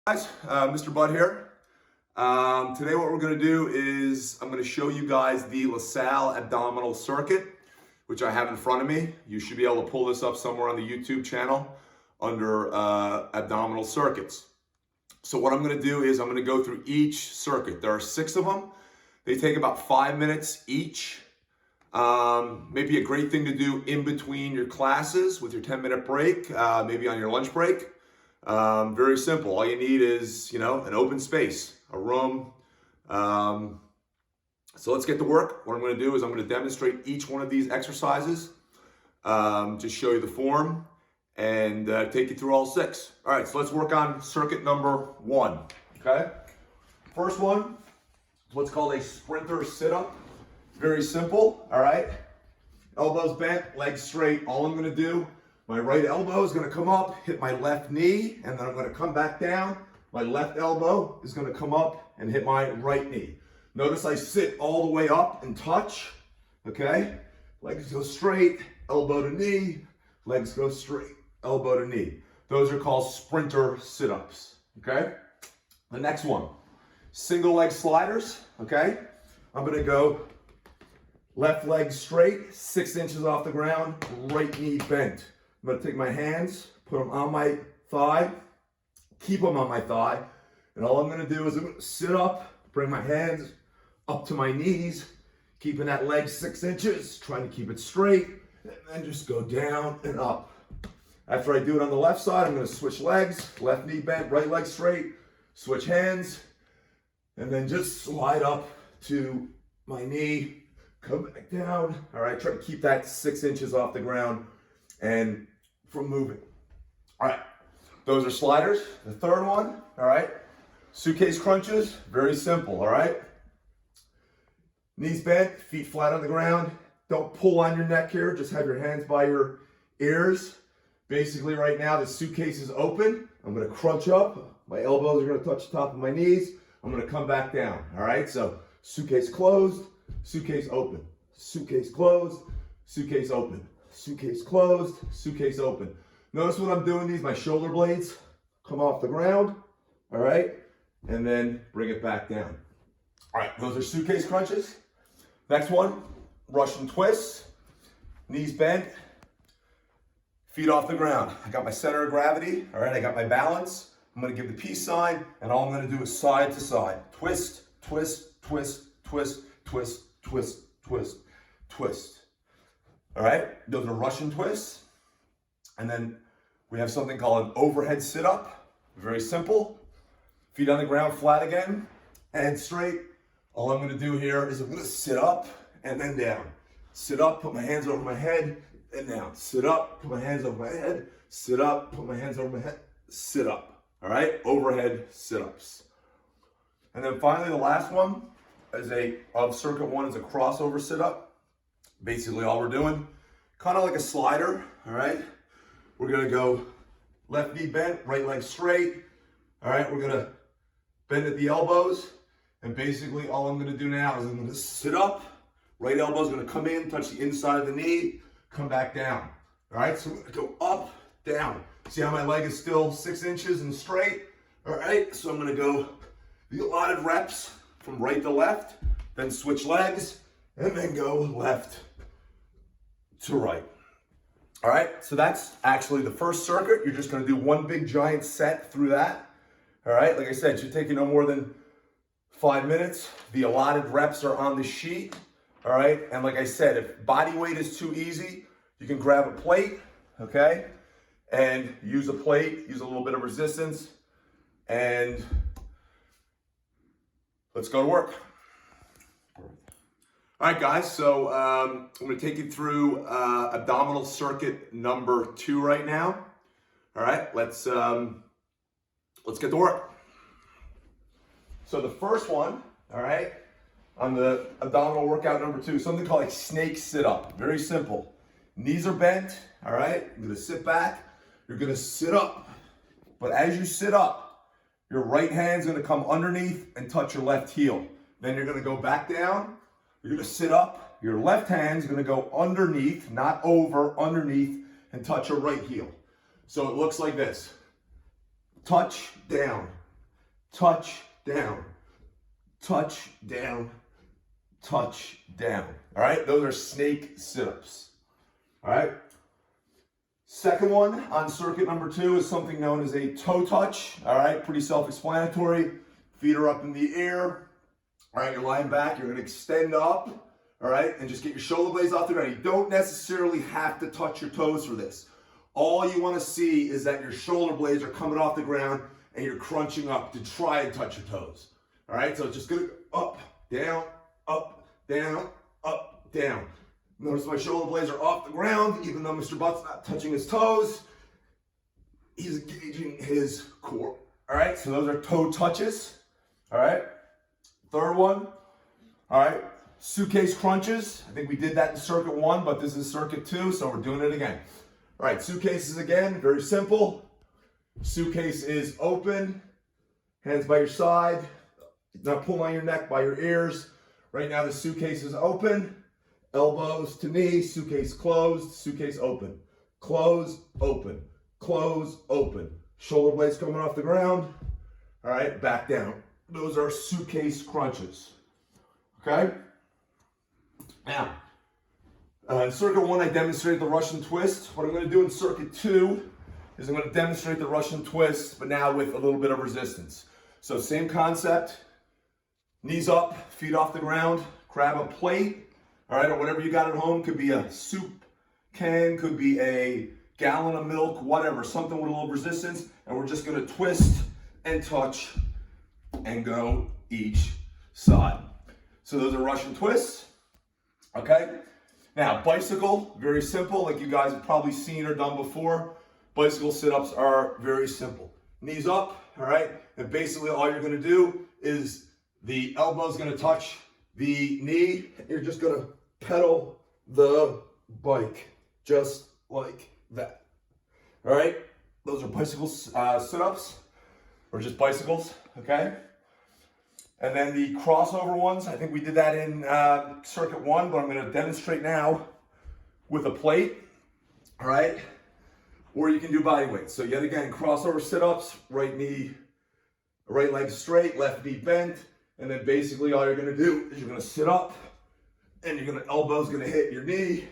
Guys, Mr. Bud here. Today what we're going to do is I'm going to show you guys the LaSalle Abdominal Circuit, which I have in front of me. You should be able to pull this up somewhere on the YouTube channel under Abdominal Circuits. So what I'm going to do is I'm going to go through each circuit. There are 6 of them. They take about 5 minutes each. Maybe a great thing to do in between your classes with your 10-minute break, maybe on your lunch break. Very simple. All you need is, an open space, a room. So let's get to work. What I'm going to do is I'm going to demonstrate each one of these exercises, just show you the form and take you through all 6. All right, so let's work on circuit number 1, okay? First one is what's called a sprinter sit-up. Very simple, all right? Elbows bent, legs straight. All I'm going to do, my right elbow is going to come up, hit my left knee, and then I'm going to come back down. My left elbow is going to come up and hit my right knee. Notice I sit all the way up and touch, okay? Legs go straight, elbow to knee, legs go straight, elbow to knee. Those are called sprinter sit-ups, okay? The next one, single leg sliders, okay? I'm going to go left leg straight, 6 inches off the ground, right knee bent. I'm going to take my hands, put them on my thigh, keep them on my thigh, and all I'm going to do is I'm going to sit up, bring my hands up to my knees, keeping that leg 6 inches, trying to keep it straight, and then just go down and up. After I do it on the left side, I'm going to switch legs, left knee bent, right leg straight, switch hands, and then just slide up to my knee, come back down. All right, try to keep that 6 inches off the ground and from moving. All right, those are sliders. The third one, all right, suitcase crunches, very simple, all right? Knees bent, feet flat on the ground. Don't pull on your neck here, just have your hands by your ears. Basically right now, the suitcase is open. I'm gonna crunch up. My elbows are gonna touch the top of my knees. I'm gonna come back down, all right? So suitcase closed, suitcase open, suitcase closed, suitcase open, suitcase closed, suitcase open. Notice when I'm doing these, my shoulder blades come off the ground, all right? And then bring it back down. All right, those are suitcase crunches. Next one, Russian twists, knees bent, feet off the ground. I got my center of gravity, all right? I got my balance. I'm gonna give the peace sign, and all I'm gonna do is side to side. Twist, twist, twist, twist, twist, twist, twist, twist. All right, those are Russian twists. And then we have something called an overhead sit-up. Very simple. Feet on the ground, flat again, and straight. All I'm gonna do here is I'm gonna sit up and then down. Sit up, put my hands over my head, and down. Sit up, put my hands over my head, sit up, put my hands over my head, sit up. All right, overhead sit-ups. And then finally, the last one of circuit 1 is a crossover sit-up. Basically all we're doing, kind of like a slider, all right? We're gonna go left knee bent, right leg straight. All right, we're gonna bend at the elbows. And basically all I'm gonna do now is I'm gonna sit up, right elbow's gonna come in, touch the inside of the knee, come back down. All right, so I'm gonna go up, down. See how my leg is still 6 inches and straight? All right, so I'm gonna go the allotted reps from right to left, then switch legs, and then go left to right. All right, so that's actually the first circuit. You're just gonna do one big giant set through that. All right, like I said, it should take you no more than 5 minutes. The allotted reps are on the sheet. All right, and like I said, if body weight is too easy, you can grab a plate, okay? And use a plate, use a little bit of resistance, and let's go to work. All right, guys, so I'm gonna take you through abdominal circuit number 2 right now. All right, let's get to work. So the first one, all right, on the abdominal workout number 2, something called a snake sit-up. Very simple. Knees are bent, all right? You're gonna sit back, you're gonna sit up. But as you sit up, your right hand's gonna come underneath and touch your left heel. Then you're gonna go back down. You're gonna sit up, your left hand's gonna go underneath, not over, underneath, and touch your right heel. So it looks like this. Touch, down, touch, down, touch, down, touch, down. All right, those are snake sit-ups. All right. Second one on circuit number 2 is something known as a toe touch. All right, pretty self-explanatory. Feet are up in the air. All right, you're lying back. You're going to extend up. All right, and just get your shoulder blades off the ground. You don't necessarily have to touch your toes for this. All you want to see is that your shoulder blades are coming off the ground and you're crunching up to try and touch your toes. All right, so it's just going to up, down, up, down, up, down. Notice my shoulder blades are off the ground, even though Mr. Butt's not touching his toes. He's engaging his core. All right, so those are toe touches. All right, third one. All right, suitcase crunches. I think we did that in circuit 1, but this is circuit 2, so we're doing it again. All right, suitcases again, very simple. Suitcase is open, hands by your side, not pulling on your neck, by your ears. Right now the suitcase is open, elbows to knee, suitcase closed, suitcase open. Close, open, close, open. Shoulder blades coming off the ground. All right, back down. Those are suitcase crunches, okay? Now, in circuit 1, I demonstrated the Russian twist. What I'm going to do in circuit 2 is I'm going to demonstrate the Russian twist, but now with a little bit of resistance. So same concept, knees up, feet off the ground, grab a plate, all right, or whatever you got at home. Could be a soup can, could be a gallon of milk, whatever, something with a little resistance, and we're just going to twist and touch and go each side. So those are Russian twists, okay? Now, bicycle, very simple, like you guys have probably seen or done before. Bicycle sit-ups are very simple. Knees up, all right? And basically all you're gonna do is the elbow's gonna touch the knee. You're just gonna pedal the bike, just like that. All right? Those are bicycle sit-ups, or just bicycles, okay? And then the crossover ones, I think we did that in circuit 1, but I'm going to demonstrate now with a plate, all right? Or you can do body weight. So yet again, crossover sit-ups, right knee, right leg straight, left knee bent, and then basically all you're going to do is you're going to sit up, and you're going to, elbow's going to hit your knee,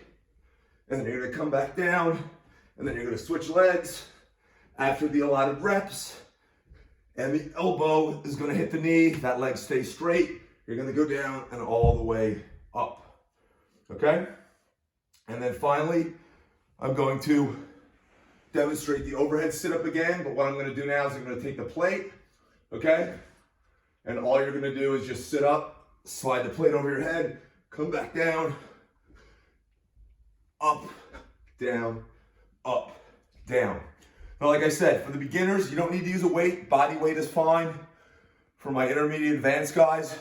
and then you're going to come back down, and then you're going to switch legs after the allotted reps. And the elbow is going to hit the knee, that leg stays straight. You're going to go down and all the way up, okay? And then finally, I'm going to demonstrate the overhead sit-up again, but what I'm going to do now is I'm going to take the plate, okay? And all you're going to do is just sit up, slide the plate over your head, come back down, up, down, up, down. Now, like I said, for the beginners, you don't need to use a weight. Body weight is fine. For my intermediate advanced guys,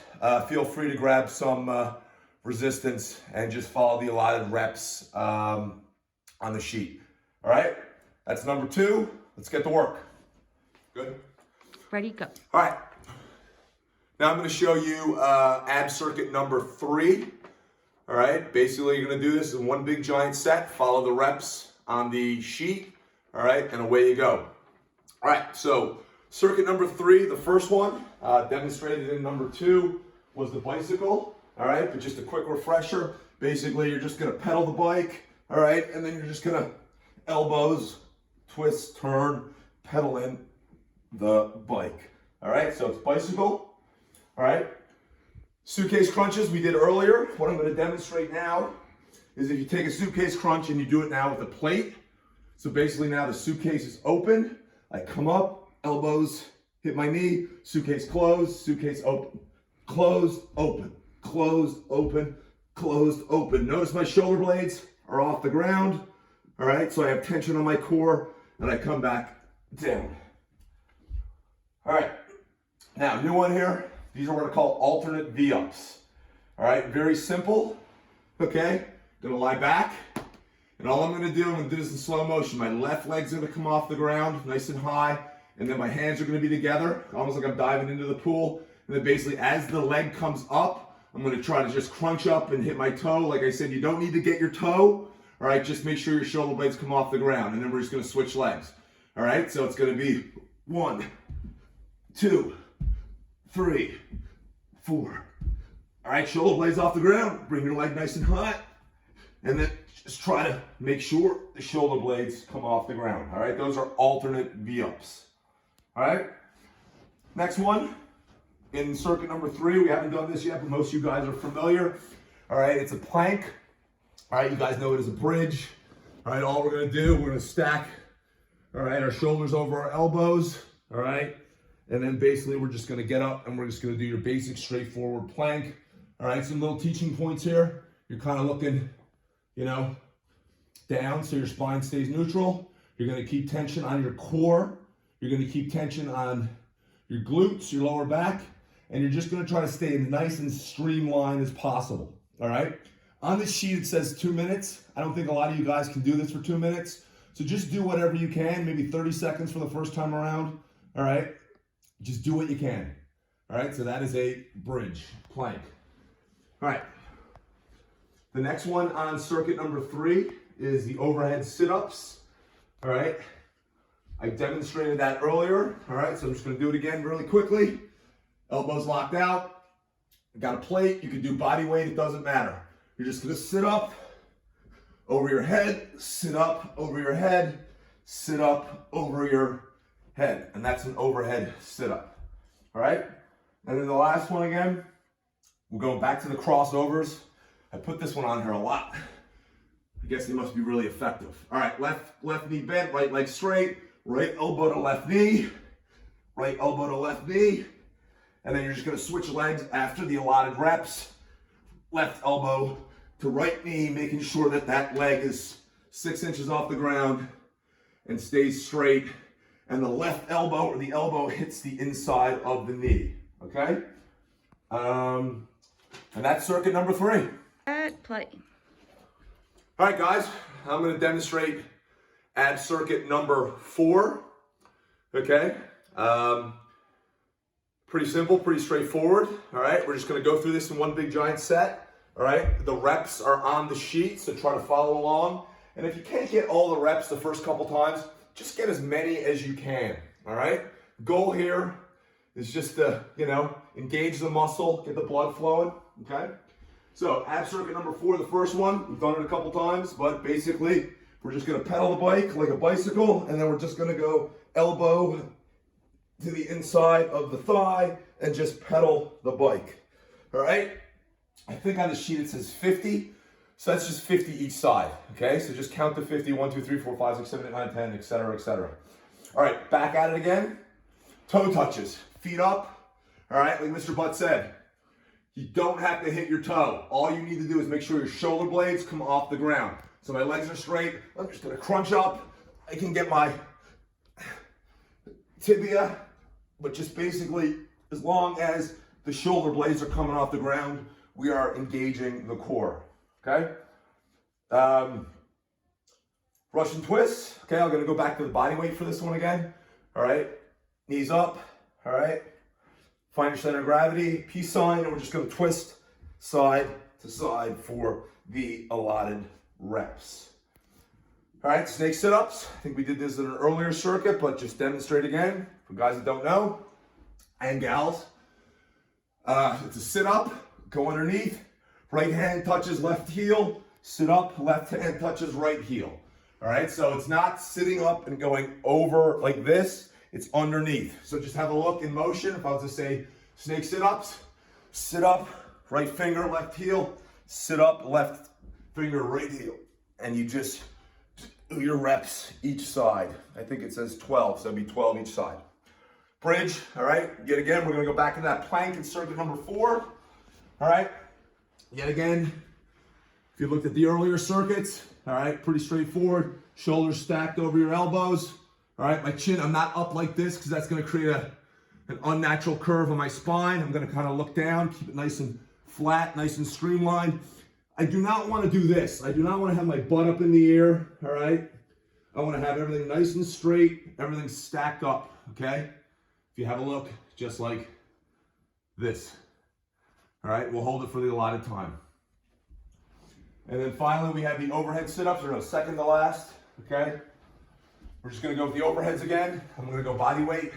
feel free to grab some resistance and just follow the allotted reps on the sheet. All right, that's number 2. Let's get to work. Good? Ready, go. All right. Now I'm going to show you ab circuit number 3. All right, basically you're going to do this in one big giant set. Follow the reps on the sheet. All right, and away you go. All right, so circuit number 3, the first one, demonstrated in number 2, was the bicycle. All right, but just a quick refresher. Basically, you're just going to pedal the bike. All right, and then you're just going to elbows, twist, turn, pedal in the bike. All right, so it's bicycle. All right, suitcase crunches we did earlier. What I'm going to demonstrate now is if you take a suitcase crunch and you do it now with a plate. So basically now the suitcase is open. I come up, elbows hit my knee, suitcase closed, suitcase open. Closed, open, closed, open, closed, open. Notice my shoulder blades are off the ground. All right, so I have tension on my core and I come back down. All right, now new one here. These are what I call alternate V-ups. All right, very simple, okay? Gonna lie back. And all I'm going to do this in slow motion. My left leg's going to come off the ground nice and high, and then my hands are going to be together, almost like I'm diving into the pool. And then basically as the leg comes up, I'm going to try to just crunch up and hit my toe. Like I said, you don't need to get your toe. All right, just make sure your shoulder blades come off the ground, and then we're just going to switch legs. All right, so it's going to be 1, 2, 3, 4. All right, shoulder blades off the ground. Bring your leg nice and high. And then just try to make sure the shoulder blades come off the ground. All right, those are alternate V-ups. All right, next one in circuit number 3. We haven't done this yet, but most of you guys are familiar. All right, it's a plank. All right, you guys know it as a bridge. All right, all we're gonna do, we're gonna stack, all right, our shoulders over our elbows, all right? And then basically we're just gonna get up and we're just gonna do your basic straightforward plank. All right, some little teaching points here. You're kind of looking, you know, down so your spine stays neutral. You're gonna keep tension on your core. You're gonna keep tension on your glutes, your lower back, and you're just gonna try to stay as nice and streamlined as possible, all right? On this sheet, it says 2 minutes. I don't think a lot of you guys can do this for 2 minutes. So just do whatever you can, maybe 30 seconds for the first time around, all right? Just do what you can, all right? So that is a bridge plank. All right, the next one on circuit number 3 is the overhead sit-ups, all right? I demonstrated that earlier, all right? So I'm just gonna do it again really quickly. Elbows locked out. I got a plate, you can do body weight, it doesn't matter. You're just gonna sit up, over your head, sit up, over your head, sit up, over your head. And that's an overhead sit-up, all right? And then the last one again, we're going back to the crossovers. I put this one on here a lot. I guess they must be really effective. All right, left knee bent, right leg straight, right elbow to left knee, right elbow to left knee. And then you're just gonna switch legs after the allotted reps. Left elbow to right knee, making sure that that leg is 6 inches off the ground and stays straight. And the left elbow or the elbow hits the inside of the knee, okay? And that's circuit number 3. Play. All right, guys, I'm gonna demonstrate ab circuit number 4, okay? Pretty simple, pretty straightforward, all right? We're just gonna go through this in one big giant set, all right? The reps are on the sheet, so try to follow along. And if you can't get all the reps the first couple times, just get as many as you can, all right? Goal here is just to, you know, engage the muscle, get the blood flowing, okay? So ab circuit number 4, the first one, we've done it a couple times, but basically we're just gonna pedal the bike like a bicycle, and then we're just gonna go elbow to the inside of the thigh and just pedal the bike, all right? I think on the sheet it says 50, so that's just 50 each side, okay? So just count to 50, 1, 2, 3, 4, 5, 6, 7, 8, 9, 10, et cetera, et cetera. All right, back at it again. Toe touches, feet up, all right? Like Mr. Butt said, you don't have to hit your toe. All you need to do is make sure your shoulder blades come off the ground. So my legs are straight, I'm just gonna crunch up. I can get my tibia, but just basically, as long as the shoulder blades are coming off the ground, we are engaging the core, okay? Russian twist, okay? I'm gonna go back to the body weight for this one again, all right? Knees up, all right? Find your center of gravity, peace sign, and we're just gonna twist side to side for the allotted reps. All right, snake sit-ups. I think we did this in an earlier circuit, but just demonstrate again for guys that don't know, and gals. It's a sit-up, go underneath, right hand touches left heel, sit up, left hand touches right heel. All right, so it's not sitting up and going over like this, it's underneath. So just have a look in motion. If I was to say snake sit-ups, sit up, right finger, left heel, sit up, left finger, right heel. And you just do your reps each side. I think it says 12, so that'd be 12 each side. Bridge, all right, yet again, we're gonna go back to that plank in circuit number 4. All right, yet again, if you looked at the earlier circuits, all right, pretty straightforward. Shoulders stacked over your elbows. All right, my chin, I'm not up like this because that's gonna create an unnatural curve on my spine. I'm gonna kind of look down, keep it nice and flat, nice and streamlined. I do not wanna do this. I do not wanna have my butt up in the air, all right? I wanna have everything nice and straight, everything stacked up, okay? If you have a look, just like this. All right, we'll hold it for the allotted time. And then finally, we have the overhead sit-ups, or no, second to last, okay? We're just gonna go with the overheads again. I'm gonna go body weight,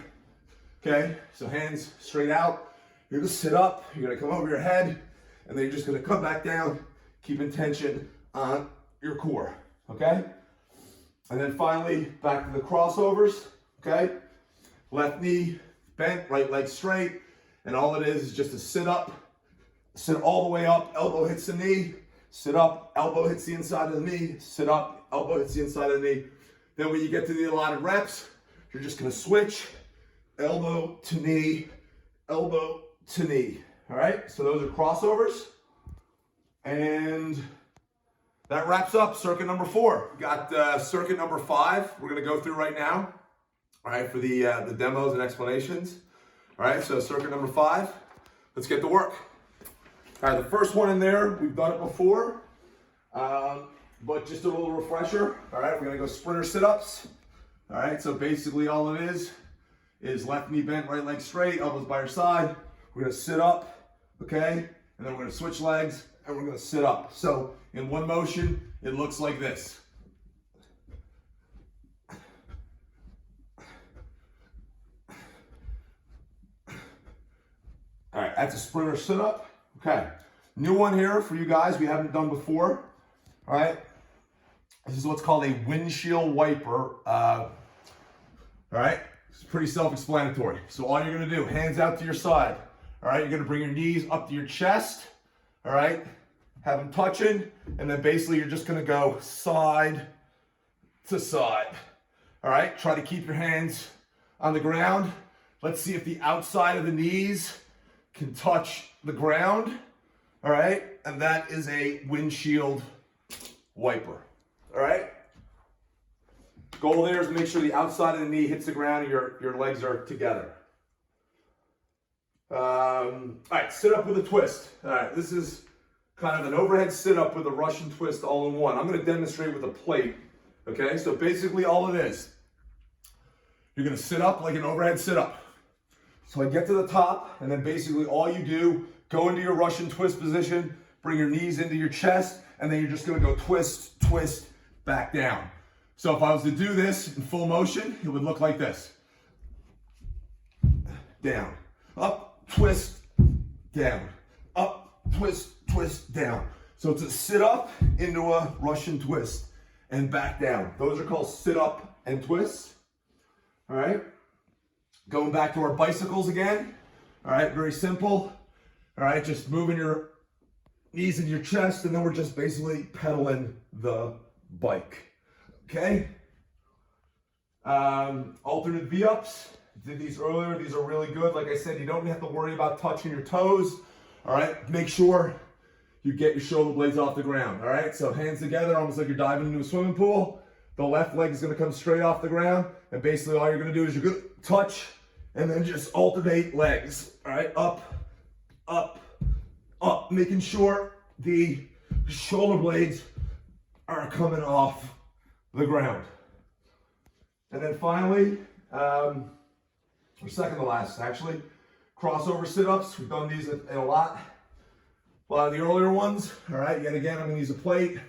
okay? So hands straight out. You're gonna sit up, you're gonna come over your head, and then you're just gonna come back down, keeping tension on your core, okay? And then finally, back to the crossovers, okay? Left knee bent, right leg straight, and all it is just to sit up, sit all the way up, elbow hits the knee, sit up, elbow hits the inside of the knee, sit up, elbow hits the inside of the knee. Then when you get to the allotted reps, you're just gonna switch, elbow to knee, elbow to knee, all right? So those are crossovers. And that wraps up circuit number 4. We got circuit number 5 we're gonna go through right now, all right, for the demos and explanations. All right, so circuit number 5, let's get to work. All right, the first one in there, we've done it before, but just a little refresher. All right, we're gonna go sprinter sit-ups. All right, so basically all it is left knee bent, right leg straight, elbows by your side. We're gonna sit up, okay? And then we're gonna switch legs and we're gonna sit up. So in one motion, it looks like this. All right, that's a sprinter sit-up. Okay, new one here for you guys we haven't done before. All right, this is what's called a windshield wiper. All right, it's pretty self-explanatory. So all you're gonna do, hands out to your side. All right, you're gonna bring your knees up to your chest. All right, have them touching, and then basically you're just gonna go side to side. All right, try to keep your hands on the ground. Let's see if the outside of the knees can touch the ground. All right, and that is a windshield wiper. All right, goal there is to make sure the outside of the knee hits the ground and your legs are together. All right, sit up with a twist. All right, this is kind of an overhead sit up with a Russian twist all in one. I'm going to demonstrate with a plate. Okay, so basically all it is, you're going to sit up like an overhead sit up. So I get to the top, and then basically all you do, go into your Russian twist position, bring your knees into your chest, and then you're just gonna go twist, twist, back down. So if I was to do this in full motion, it would look like this. Down, up, twist, down, up, twist, twist, down. So it's a sit up into a Russian twist and back down. Those are called sit up and twists, all right? Going back to our bicycles again. All right, very simple. All right, just moving your knees into your chest, and then we're just basically pedaling the bike. Okay? Alternate V-ups. Did these earlier. These are really good. Like I said, you don't have to worry about touching your toes. All right, make sure you get your shoulder blades off the ground. All right, so hands together, almost like you're diving into a swimming pool. The left leg is gonna come straight off the ground, and basically all you're gonna do is you're gonna touch and then just alternate legs. All right, up, up, up, making sure the shoulder blades are coming off the ground. And then finally, or second to last actually, crossover sit-ups. We've done these in a lot of the earlier ones. All right, yet again, I'm gonna use a plate.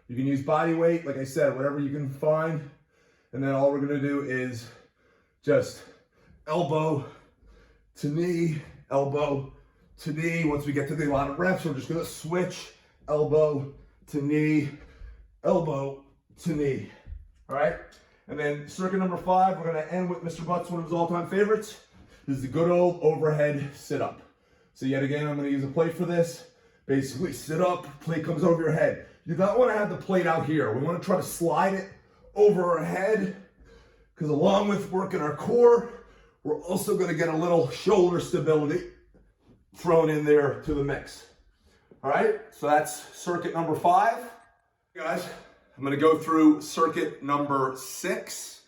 You can use body weight, like I said, whatever you can find. And then all we're gonna do is just elbow to knee, elbow to knee. Once we get to the allotted reps, we're just gonna switch elbow to knee, elbow to knee. All right? And then circuit number 5, we're gonna end with Mr. Butts, one of his all-time favorites. This is the good old overhead sit-up. So yet again, I'm gonna use a plate for this. Basically, sit up, plate comes over your head. You don't wanna have the plate out here. We wanna try to slide it over our head, because along with working our core, we're also gonna get a little shoulder stability thrown in there to the mix. All right, so that's circuit number 5. Guys, I'm gonna go through circuit number 6.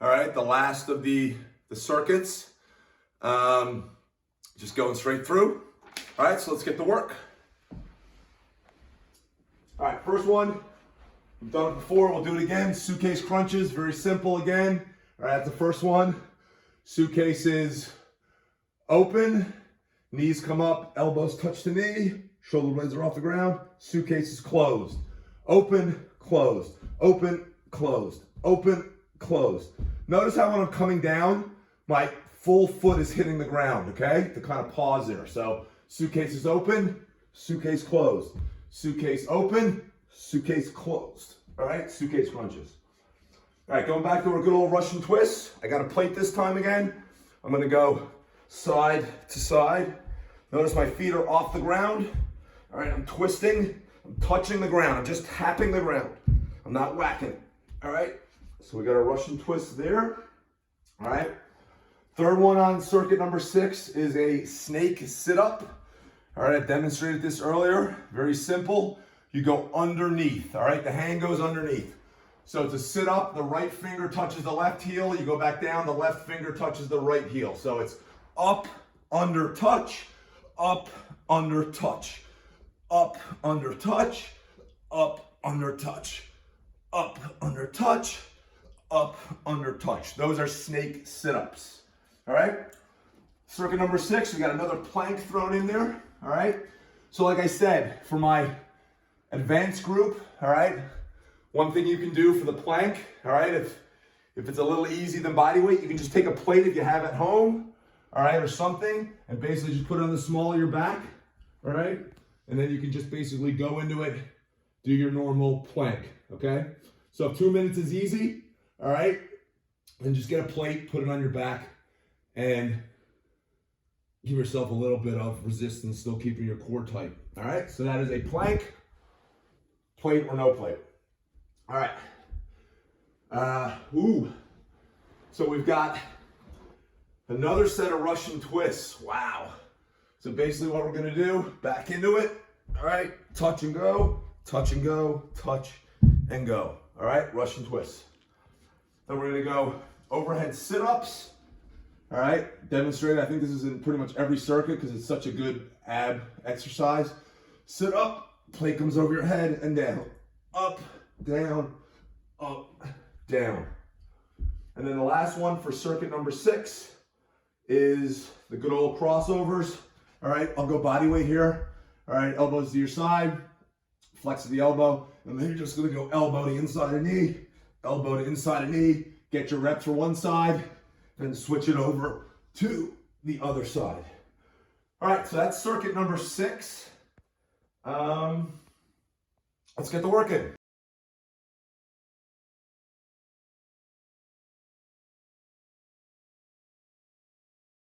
All right, the last of the circuits. Just going straight through. All right, so let's get to work. All right, first one, we've done it before, we'll do it again. Suitcase crunches, very simple again. All right, that's the first one. Suitcase is open, knees come up, elbows touch the knee, shoulder blades are off the ground, suitcase is closed. Open, closed, open, closed, open, closed. Notice how when I'm coming down, my full foot is hitting the ground, okay? To kind of pause there. So suitcase is open, suitcase closed. Suitcase open, suitcase closed. All right, suitcase crunches. All right, going back to our good old Russian twist. I got a plate this time again. I'm gonna go side to side. Notice my feet are off the ground. All right, I'm twisting, I'm touching the ground. I'm just tapping the ground. I'm not whacking it. All right, so we got a Russian twist there. All right, third one on circuit number 6 is a snake sit-up. All right, I demonstrated this earlier. Very simple. You go underneath, all right? The hand goes underneath. So to sit up, the right finger touches the left heel. You go back down, the left finger touches the right heel. So it's up, under, touch, up, under, touch, up, under, touch, up, under, touch, up, under, touch, up, under, touch. Those are snake sit-ups, all right? Circuit number 6, we got another plank thrown in there, all right? So like I said, for my advanced group, all right, one thing you can do for the plank, all right, if it's a little easy than body weight, you can just take a plate if you have at home, all right, or something, and basically just put it on the small of your back, all right, and then you can just basically go into it, do your normal plank, okay? So if 2 minutes is easy, all right, then just get a plate, put it on your back, and give yourself a little bit of resistance, still keeping your core tight, all right? So that is a plank, plate or no plate. All right. So we've got another set of Russian twists. Wow. So basically what we're gonna do, back into it. All right, touch and go, touch and go, touch and go. All right, Russian twists. Then we're gonna go overhead sit-ups. All right, demonstrate. I think this is in pretty much every circuit because it's such a good ab exercise. Sit up, plate comes over your head and down. Up, down, down. And then the last one for circuit number 6 is the good old crossovers. All right, I'll go body weight here. All right, elbows to your side, flex of the elbow, and then you're just gonna go elbow to inside of knee, elbow to inside of knee, get your reps for one side, then switch it over to the other side. All right, so that's circuit number 6. Let's get to work in.